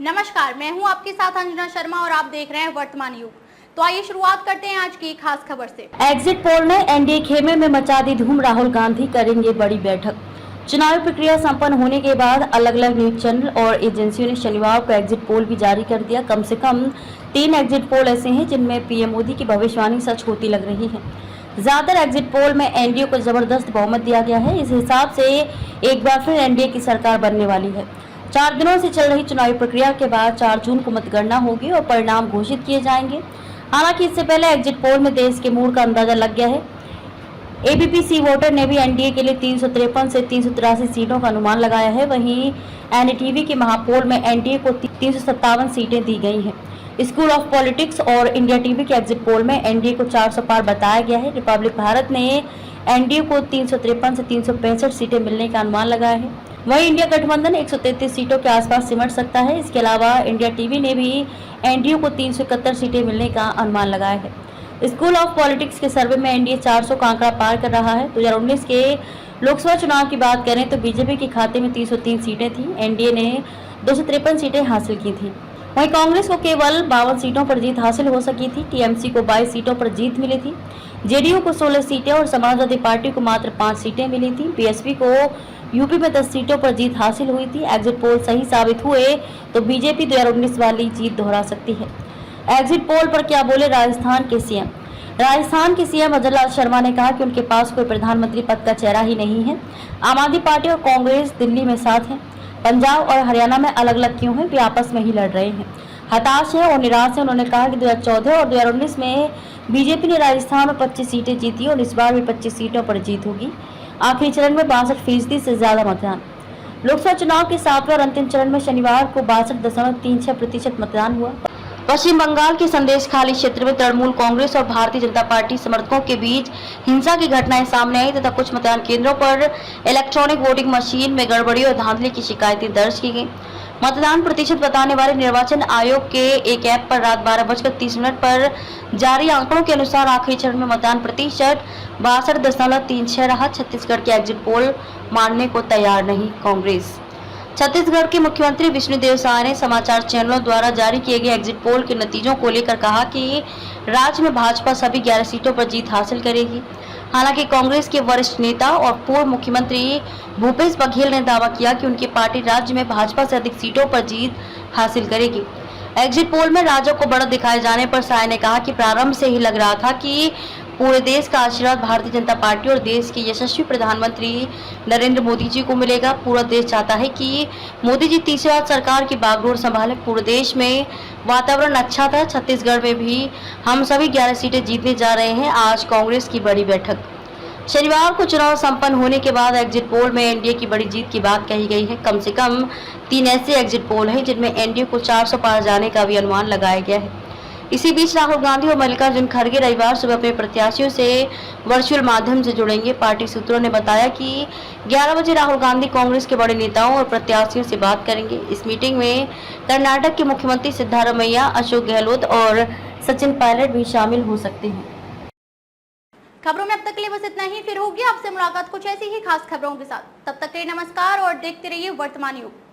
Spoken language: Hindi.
नमस्कार, मैं हूं आपके साथ अंजना शर्मा और आप देख रहे हैं वर्तमान युग। तो आइए शुरुआत करते हैं आज की खास खबर से। एग्जिट पोल ने एनडीए खेमे में मचा दी धूम। राहुल गांधी करेंगे बड़ी बैठक। चुनावी प्रक्रिया संपन्न होने के बाद अलग अलग न्यूज चैनल और एजेंसियों ने शनिवार को एग्जिट पोल भी जारी कर दिया। कम से कम 3 एग्जिट पोल ऐसे हैं जिनमें पीएम मोदी की भविष्यवाणी सच होती लग रही है। ज्यादातर एग्जिट पोल में एनडीए को जबरदस्त बहुमत दिया गया है। इस हिसाब से एक बार फिर एनडीए की सरकार बनने वाली है। 4 दिनों से चल रही चुनावी प्रक्रिया के बाद 4 जून को मतगणना होगी और परिणाम घोषित किए जाएंगे। हालांकि इससे पहले एग्जिट पोल में देश के मूड का अंदाजा लग गया है। एबीपी सी वोटर ने भी एनडीए के लिए 353 से 383 सीटों का अनुमान लगाया है। वहीं एनडीटीवी के महापोल में एनडीए को 357 सीटें दी गई हैं। स्कूल ऑफ पॉलिटिक्स और इंडिया टीवी के एग्जिट पोल में एनडीए को 400 पार बताया गया है। रिपब्लिक भारत ने एनडीए को 353 से 365 सीटें मिलने का अनुमान लगाया है। वहीं इंडिया गठबंधन 133 सीटों के आसपास सिमट सकता है। इसके अलावा इंडिया टीवी ने भी एनडीए को 371 सीटें मिलने का अनुमान लगाया है। स्कूल ऑफ पॉलिटिक्स के सर्वे में एनडीए 400 का आंकड़ा पार कर रहा है। 2019 के लोकसभा चुनाव की बात करें तो बीजेपी के खाते में 303 सीटें थी। एनडीए ने 253 सीटें हासिल की थी। वहीं कांग्रेस को केवल 52 सीटों पर जीत हासिल हो सकी थी। टीएमसी को 22 सीटों पर जीत मिली थी। जेडीयू को 16 सीटें और समाजवादी पार्टी को मात्र 5 सीटें मिली थी। बीएसपी को यूपी में 10 सीटों पर जीत हासिल हुई थी। एग्जिट पोल सही साबित हुए तो बीजेपी 2019 वाली जीत दोहरा सकती है। एग्जिट पोल पर क्या बोले राजस्थान के सीएम। राजस्थान के सीएम अजय लाल शर्मा ने कहा कि उनके पास कोई प्रधानमंत्री पद का चेहरा ही नहीं है। आम आदमी पार्टी और कांग्रेस दिल्ली में साथ है, पंजाब और हरियाणा में अलग अलग क्यों है, वे आपस में ही लड़ रहे हैं, हताश है और निराश है। उन्होंने कहा कि 2014 और 2019 में बीजेपी ने राजस्थान में 25 सीटें जीती और इस बार भी 25 सीटों पर जीत होगी। आखिरी चरण में 62% से ज्यादा मतदान। लोकसभा चुनाव के 7वें और अंतिम चरण में शनिवार को 62.36% मतदान हुआ। पश्चिम बंगाल के संदेश खाली क्षेत्र में तृणमूल कांग्रेस और भारतीय जनता पार्टी समर्थकों के बीच हिंसा की घटनाएं सामने आई तथा कुछ मतदान केंद्रों पर इलेक्ट्रॉनिक वोटिंग मशीन में गड़बड़ी और धांधली की शिकायतें दर्ज की गई। मतदान प्रतिशत बताने वाले निर्वाचन आयोग के एक ऐप पर रात 12:30 पर जारी आंकड़ों के अनुसार आखिरी चरण में मतदान प्रतिशत 62.36 रहा। छत्तीसगढ़ के एग्जिट पोल मानने को तैयार नहीं कांग्रेस। छत्तीसगढ़ के मुख्यमंत्री विष्णुदेव साय ने समाचार चैनलों द्वारा जारी किए गए एग्जिट पोल के नतीजों को लेकर कहा कि राज्य में भाजपा सभी 11 सीटों पर जीत हासिल करेगी। हालांकि कांग्रेस के वरिष्ठ नेता और पूर्व मुख्यमंत्री भूपेश बघेल ने दावा किया कि उनकी पार्टी राज्य में भाजपा से अधिक सीटों पर जीत हासिल करेगी। एग्जिट पोल में राज्यों को बढ़त दिखाए जाने पर साय ने कहा कि प्रारंभ से ही लग रहा था कि पूरे देश का आशीर्वाद भारतीय जनता पार्टी और देश के यशस्वी प्रधानमंत्री नरेंद्र मोदी जी को मिलेगा। पूरा देश चाहता है कि मोदी जी तीसरी बार सरकार की बागडोर संभालें। पूरे देश में वातावरण अच्छा था। छत्तीसगढ़ में भी हम सभी 11 सीटें जीतने जा रहे हैं। आज कांग्रेस की बड़ी बैठक। शनिवार को चुनाव संपन्न होने के बाद एग्जिट पोल में एनडीए की बड़ी जीत की बात कही गई है। कम से कम 3 ऐसे एग्जिट पोल हैं जिनमें एनडीए को 400 पार जाने का भी अनुमान लगाया गया है। इसी बीच राहुल गांधी और मल्लिकार्जुन खड़गे रविवार सुबह अपने प्रत्याशियों से वर्चुअल माध्यम से जुड़ेंगे। पार्टी सूत्रों ने बताया कि 11 बजे राहुल गांधी कांग्रेस के बड़े नेताओं और प्रत्याशियों से बात करेंगे। इस मीटिंग में कर्नाटक के मुख्यमंत्री सिद्धारमैया, अशोक गहलोत और सचिन पायलट भी शामिल हो सकते हैं। खबरों में अब तक के लिए बस इतना ही। फिर होगी आपसे मुलाकात कुछ ऐसी ही खास खबरों के साथ। तब तक के लिए नमस्कार और देखते रहिए वर्तमान युग।